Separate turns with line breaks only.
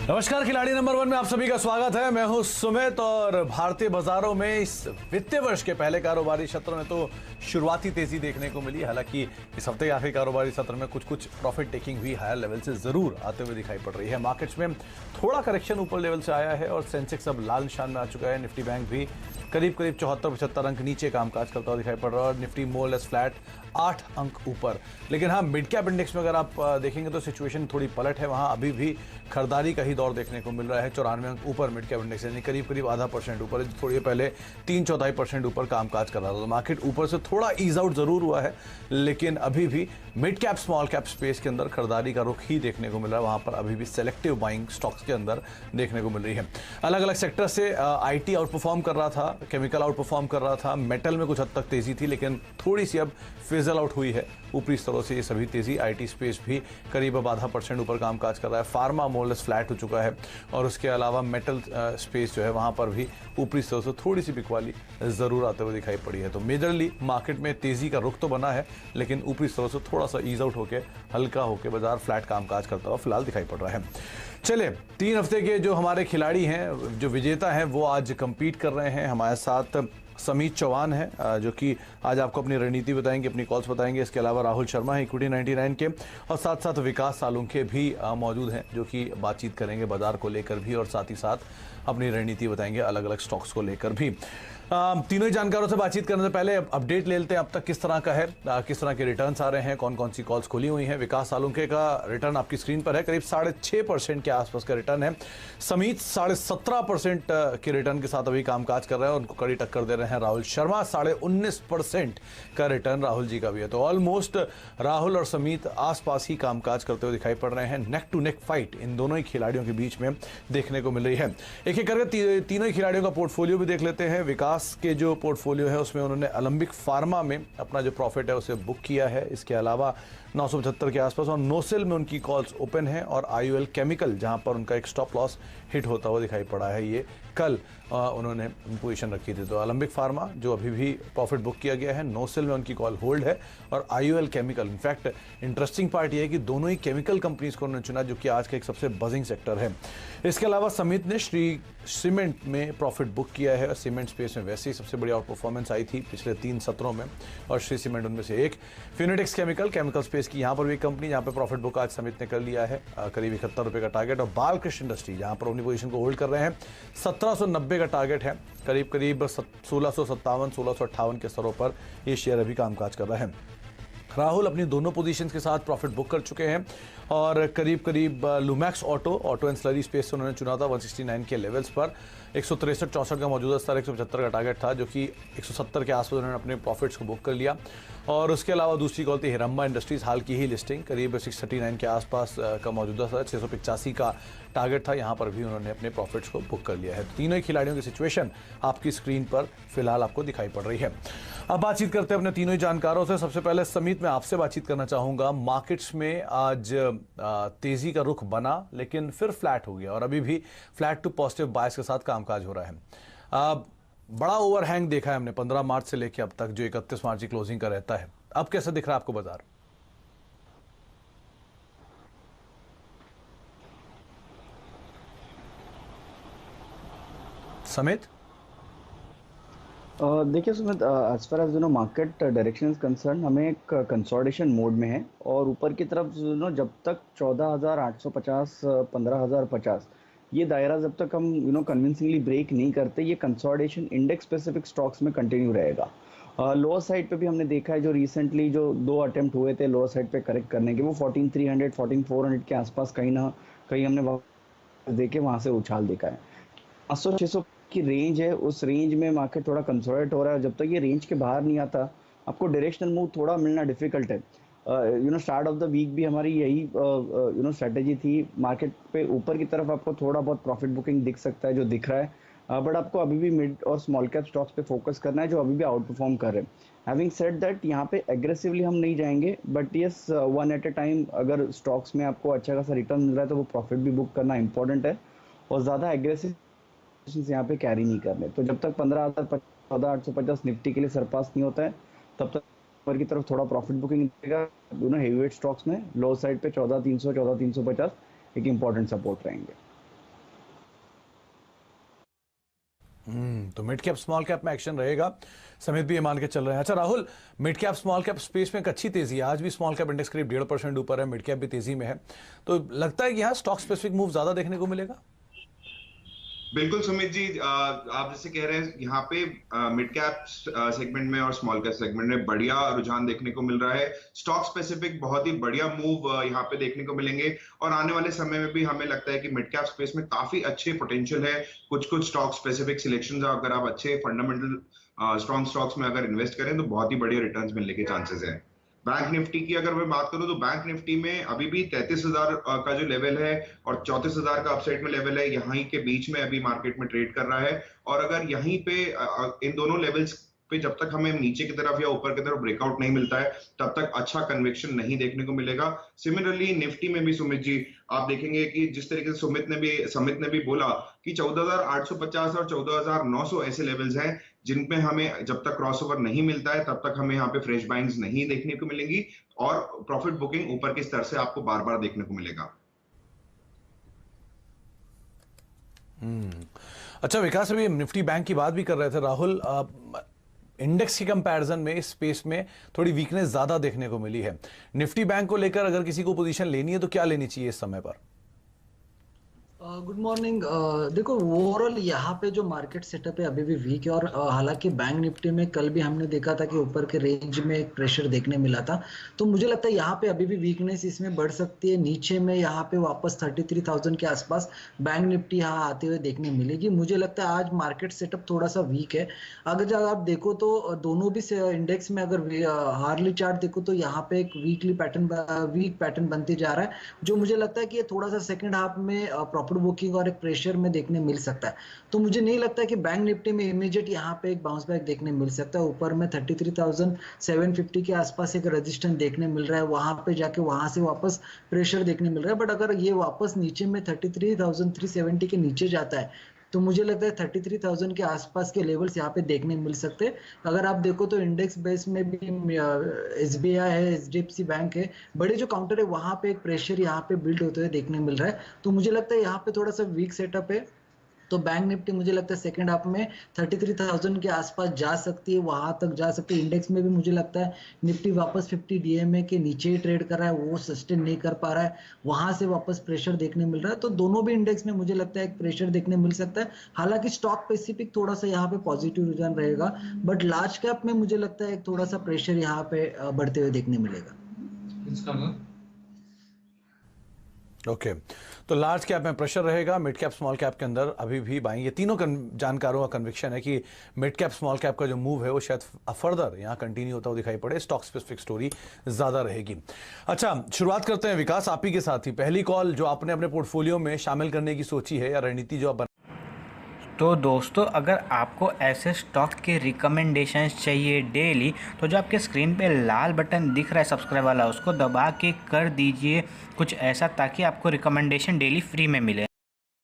नमस्कार, खिलाड़ी नंबर 1 में आप सभी का स्वागत है। मैं हूं सुमित और भारतीय बाजारों में इस वित्तीय वर्ष के पहले कारोबारी सत्र में तो शुरुआती तेजी देखने को मिली। हालांकि इस हफ्ते के आखिरी कारोबारी सत्र में कुछ प्रॉफिट टेकिंग भी हायर लेवल से जरूर आते हुए दिखाई पड़ रही है। मार्केट्स में थोड़ा करेक्शन ऊपर लेवल से आया है और सेंसेक्स अब लाल निशान में आ चुका है। निफ्टी बैंक भी करीब 74-75 अंक नीचे कामकाज करता हुआ दिखाई पड़ रहा है और निफ्टी मोर लेस फ्लैट 8 अंक ऊपर। लेकिन हाँ, मिड कैप इंडेक्स में अगर आप देखेंगे तो सिचुएशन थोड़ी पलट है। वहाँ अभी भी खरीदारी का ही दौर देखने को मिल रहा है। 94 अंक ऊपर मिड कैप इंडेक्स, यानी करीब आधा % ऊपर। थोड़ी पहले 3/4% ऊपर कामकाज कर रहा था। तो मार्केट ऊपर से थोड़ा ईज आउट जरूर हुआ है, लेकिन अभी भी mid cap small cap space के अंदर खरीदारी का रुख ही देखने को मिल रहा है। वहाँ पर अभी भी सेलेक्टिव बाइंग स्टॉक्स के अंदर देखने को मिल रही है। अलग अलग सेक्टर से IT आउट परफॉर्म कर रहा था, केमिकल आउट परफॉर्म कर रहा था, मेटल में कुछ हद तक तेजी थी, लेकिन थोड़ी सी अब फिजल आउट हुई है ऊपरी स्तरों से ये सभी तेजी। IT स्पेस भी करीब अब आधा % ऊपर कामकाज कर रहा है। फार्मा मोरलेस फ्लैट हो चुका है और उसके अलावा मेटल स्पेस जो है वहाँ पर भी ऊपरी स्तरों से थोड़ी सी बिकवाली जरूर आते हुए दिखाई पड़ी है। तो मेजरली मार्केट में तेजी का रुख तो बना है, लेकिन ऊपरी स्तरों से थोड़ा सा ईज आउट होकर हल्का होकर बाजार फ्लैट कामकाज करता हुआ फिलहाल दिखाई पड़ रहा है। चलिए, 3 हफ्ते के जो हमारे खिलाड़ी हैं, जो विजेता हैं, वो आज कंपीट कर रहे हैं। हमारे साथ समीत चौहान है, जो कि आज आपको अपनी रणनीति बताएंगे, अपनी कॉल्स बताएंगे। इसके अलावा राहुल शर्मा है इक्विटी 99 के, और साथ साथ विकास सालुंखे भी मौजूद हैं, जो कि बातचीत करेंगे बाजार को लेकर भी और साथ ही साथ अपनी रणनीति बताएंगे अलग अलग स्टॉक्स को लेकर भी। तीनों ही जानकारों से बातचीत करने से पहले अपडेट ले लेते हैं अब तक किस तरह का है, किस तरह के रिटर्न्स आ रहे हैं, कौन कौन सी कॉल्स खुली हुई हैं। विकास सालुंखे का रिटर्न आपकी स्क्रीन पर है, करीब 6.5% के आसपास का रिटर्न है। समीत 17.5% के रिटर्न के साथ अभी कामकाज कर रहे हैं, उनको कड़ी टक्कर दे रहे हैं राहुल शर्मा। 19.5% का रिटर्न राहुल जी का भी है। तो ऑलमोस्ट राहुल और समीत आसपास ही कामकाज करते हुए दिखाई पड़ रहे हैं। Neck to neck fight in दोनों ही खिलाड़ियों के बीच में देखने को मिल रही है। एक एक करके तीनों ही खिलाड़ियों का पोर्टफोलियो भी देख लेते हैं। विकास के जो पोर्टफोलियो है उसमें उन्होंने अलंबिक फार्मा में अपना जो प्रॉफिट है उसे बुक किया है। इसके अलावा 975 के आसपास, और नोसेल में उनकी कॉल्स ओपन है, और IOL केमिकल जहां पर उनका एक स्टॉप लॉस हिट होता हुआ दिखाई पड़ा है। ये कल उन्होंने पोजीशन रखी थी। तो अलंबिक फार्मा जो अभी भी प्रॉफिट बुक किया गया है, नोसेल में उनकी कॉल होल्ड है, और IOL chemical, in fact interesting part ये है कि दोनों ही केमिकल कंपनीज को उन्होंने चुना, जो कि आज का एक सबसे बजिंग सेक्टर है। इसके अलावा समित ने श्री सीमेंट में प्रॉफिट बुक किया है, और सीमेंट स्पेस में वैसे ही सबसे बड़ी आउट परफॉर्मेंस आई थी पिछले 3 सत्रों में, और श्री सीमेंट उनमें से एक। फिनोटेक्स केमिकल स्पेस की यहाँ पर भी कंपनी जहाँ पर प्रॉफिट बुक आज समित ने कर लिया है, करीब 71 रुपये का टारगेट। और बालकृष्ण इंडस्ट्री जहाँ पर अपनी पोजीशन को होल्ड कर रहे हैं, 1790 का टारगेट है, करीब 1657-1658 के स्तरों पर ये शेयर अभी कामकाज कर रहा है। राहुल अपनी दोनों पोजीशंस के साथ प्रॉफिट बुक कर चुके हैं, और करीब Lumax auto and slurry space से उन्होंने चुना था 169 के लेवल्स पर। 163-64 का मौजूदा स्तर, 175 का टारगेट था, जो कि 170 के आसपास उन्होंने अपने प्रॉफिट्स को बुक कर लिया। और उसके अलावा दूसरी कॉल थी हिरम्बा इंडस्ट्रीज, हाल की ही लिस्टिंग, करीब 639 के आसपास का मौजूदा स्तर, 685 का टारगेट था, यहाँ पर भी उन्होंने अपने प्रॉफिट्स को बुक कर लिया है। तीनों ही खिलाड़ियों की सिचुएशन आपकी स्क्रीन पर फिलहाल आपको दिखाई पड़ रही है। अब बातचीत करते हैं अपने तीनों ही जानकारों से। सबसे पहले समीत, मैं आपसे बातचीत करना चाहूँगा। मार्केट्स में आज तेजी का रुख बना, लेकिन फिर फ्लैट हो गया, और अभी भी फ्लैट टू पॉजिटिव बायस के साथ कामकाज हो रहा है। बड़ा ओवरहैंग देखा है हमने 15 मार्च से लेकर अब तक, जो 31 मार्च की क्लोजिंग का रहता है। अब कैसा दिख रहा है आपको बाजार? समित,
देखिए Sumit, as far as market direction is concern, हम एक कंसोलिडेशन मोड में है, और ऊपर की तरफ जब तक 14,850 15,050 ये दायरा जब तक हम कन्विंसिंगली ब्रेक नहीं करते, ये कंसोलिडेशन इंडेक्स स्पेसिफिक स्टॉक्स में कंटिन्यू रहेगा। लोअर साइड पे भी हमने देखा है, जो रिसेंटली जो 2 अटेम्प्ट हुए थे लोअर साइड पे करेक्ट करने के, वो 14,300 14,400 के आसपास कहीं ना कहीं हमने देखे वहां से उछाल देखा है। 500-600 की रेंज है, उस रेंज में मार्केट थोड़ा कंसोलिडेट हो रहा है। जब तक ये रेंज के बाहर नहीं आता, आपको डायरेक्शनल मूव थोड़ा मिलना डिफिकल्ट है। स्टार्ट ऑफ द वीक भी हमारी यही स्ट्रेटेजी थी। मार्केट पे ऊपर की तरफ आपको थोड़ा बहुत प्रॉफिट बुकिंग दिख सकता है, जो दिख रहा है, बट आपको अभी भी मिड और स्मॉल कैप स्टॉक्स पे फोकस करना है, जो अभी भी आउट परफॉर्म कर रहे हैं। हैविंग सेड दैट, यहाँ पे एग्रेसिवली हम नहीं जाएंगे, but yes, one at a time अगर स्टॉक्स में आपको अच्छा खासा रिटर्न मिल रहा है तो वो प्रॉफिट भी बुक करना इंपॉर्टेंट है, और ज़्यादा एग्रेसिव यहाँ पे कैरी नहीं करने। तो जब तक 15,850 निफ्टी के लिए सरपास नहीं होता है, तब तक ऊपर की तरफ थोड़ा प्रॉफिट बुकिंग देगा। दोनों हेवीवेट स्टॉक्स में लो साइड पे 14,300 14,350 एक इंपॉर्टेंट सपोर्ट रहेंगे।
तो मिड कैप स्मॉल कैप में एक्शन रहेगा, समित भी ये मान के चल रहे हैं। अच्छा Rahul, mid cap small cap space में एक अच्छी तेजी है, आज भी स्मॉल कैप इंडेक्स करीब 1.5% ऊपर है, मिड कैप भी तेजी में है, तो लगता है कि यहाँ स्टॉक स्पेसिफिक मूव ज्यादा देखने को मिलेगा।
बिल्कुल सुमित जी, आप जैसे कह रहे हैं यहाँ पे मिड कैप सेगमेंट में और स्मॉल कैप सेगमेंट में बढ़िया रुझान देखने को मिल रहा है। स्टॉक स्पेसिफिक बहुत ही बढ़िया मूव यहाँ पे देखने को मिलेंगे और आने वाले समय में भी हमें लगता है कि मिड कैप स्पेस में काफी अच्छे पोटेंशियल है। कुछ स्टॉक स्पेसिफिक सिलेक्शन, अगर आप अच्छे फंडामेंटल स्ट्रॉन्ग स्टॉक्स में अगर इन्वेस्ट करें तो बहुत ही बढ़िया रिटर्न्स मिलने के चांसेस है। बैंक निफ्टी की अगर मैं बात करूं तो बैंक निफ्टी में अभी भी 33,000 का जो लेवल है और 34,000 का अपसाइड में लेवल है, यहीं के बीच में अभी मार्केट में ट्रेड कर रहा है। और अगर यहीं पे इन दोनों लेवल्स पे जब तक हमें नीचे की तरफ या ऊपर की तरफ ब्रेकआउट नहीं मिलता है तब तक अच्छा कन्विक्शन नहीं देखने को मिलेगा। सिमिलरली निफ्टी में भी सुमित जी आप देखेंगे कि जिस तरीके से समित ने भी बोला कि 14,850 और 14,900 ऐसे लेवल्स हैं जिनपे हमें जब तक क्रॉसओवर नहीं मिलता है तब तक हमें यहाँ पे फ्रेश बाइंग्स नहीं देखने को मिलेंगी और प्रॉफिट बुकिंग ऊपर के स्तर से आपको बार बार देखने को मिलेगा।
अच्छा विकास, अभी निफ्टी बैंक की बात भी कर रहे थे राहुल, इंडेक्स की कंपैरिजन में इस स्पेस में थोड़ी वीकनेस ज्यादा देखने को मिली है। निफ्टी बैंक को लेकर अगर किसी को पोजीशन लेनी है तो क्या लेनी चाहिए इस समय पर?
Good morning. देखो ओवरऑल यहाँ पे जो मार्केट सेटअप है अभी भी वीक है और हालांकि बैंक निफ्टी में कल भी हमने देखा था कि ऊपर के रेंज में एक प्रेशर देखने मिला था, तो मुझे लगता है यहाँ पे अभी भी वीकनेस इसमें बढ़ सकती है। नीचे में यहाँ पे वापस 33,000 के आसपास बैंक निफ्टी यहाँ आते हुए देखने मिलेगी। मुझे लगता है आज मार्केट सेटअप थोड़ा सा वीक है। अगर जब आप देखो तो दोनों भी इंडेक्स में अगर हार्ली चार्ट देखो तो यहाँ पे एक वीक पैटर्न बनते जा रहा है, जो मुझे लगता है कि ये थोड़ा सा सेकेंड हाफ में प्रॉफिट बुकिंग और एक प्रेशर में देखने मिल सकता है। तो मुझे नहीं लगता कि बैंक निफ्टी में इमीडिएट यहाँ पे एक बाउंस बैक देखने मिल सकता है। ऊपर में 33,750 के आसपास एक रेजिस्टेंस देखने मिल रहा है, वहां पे जाके वहां से वापस प्रेशर देखने मिल रहा है। बट अगर ये वापस नीचे में 33,370 के नीचे जाता है तो मुझे लगता है 33,000 के आसपास के लेवल्स यहाँ पे देखने मिल सकते हैं। अगर आप देखो तो इंडेक्स बेस में भी SBI है, HDFC बैंक है, बड़े जो काउंटर है वहां पे एक प्रेशर यहाँ पे बिल्ड होते हुए देखने मिल रहा है। तो मुझे लगता है यहाँ पे थोड़ा सा वीक सेटअप है। तो बैंक निफ्टी मुझे लगता है सेकंड हाफ में 33,000 के आसपास जा सकती है, वहां तक जा सकती है। इंडेक्स में भी मुझे लगता है निफ्टी वापस 50 DMA के नीचे ही ट्रेड कर रहा है, वो सस्टेन नहीं कर पा रहा है, वहां से वापस प्रेशर देखने मिल रहा है। तो दोनों भी इंडेक्स में मुझे लगता है एक प्रेशर देखने मिल सकता है। हालांकि स्टॉक स्पेसिफिक थोड़ा सा यहाँ पे पॉजिटिव रुझान रहेगा, बट लार्ज कैप में मुझे लगता है थोड़ा सा प्रेशर यहाँ पे बढ़ते हुए देखने मिलेगा।
ओके, तो लार्ज कैप में प्रेशर रहेगा, मिड कैप स्मॉल कैप के अंदर अभी भी बाइंग। ये तीनों जानकारों का कन्विक्शन है कि मिड कैप स्मॉल कैप का जो मूव है वो शायद फर्दर यहाँ कंटिन्यू होता हुआ दिखाई पड़े, स्टॉक स्पेसिफिक स्टोरी ज्यादा रहेगी। अच्छा, शुरुआत करते हैं विकास आप ही के साथ ही। पहली कॉल जो आपने अपने पोर्टफोलियो में शामिल करने की सोची है या रणनीति जो आप
तो दोस्तों, अगर आपको ऐसे स्टॉक के रिकमेंडेशंस चाहिए डेली, तो जो आपके स्क्रीन पे लाल बटन दिख रहा है सब्सक्राइब वाला, उसको दबा के कर दीजिए कुछ ऐसा ताकि आपको रिकमेंडेशन डेली फ्री में मिले।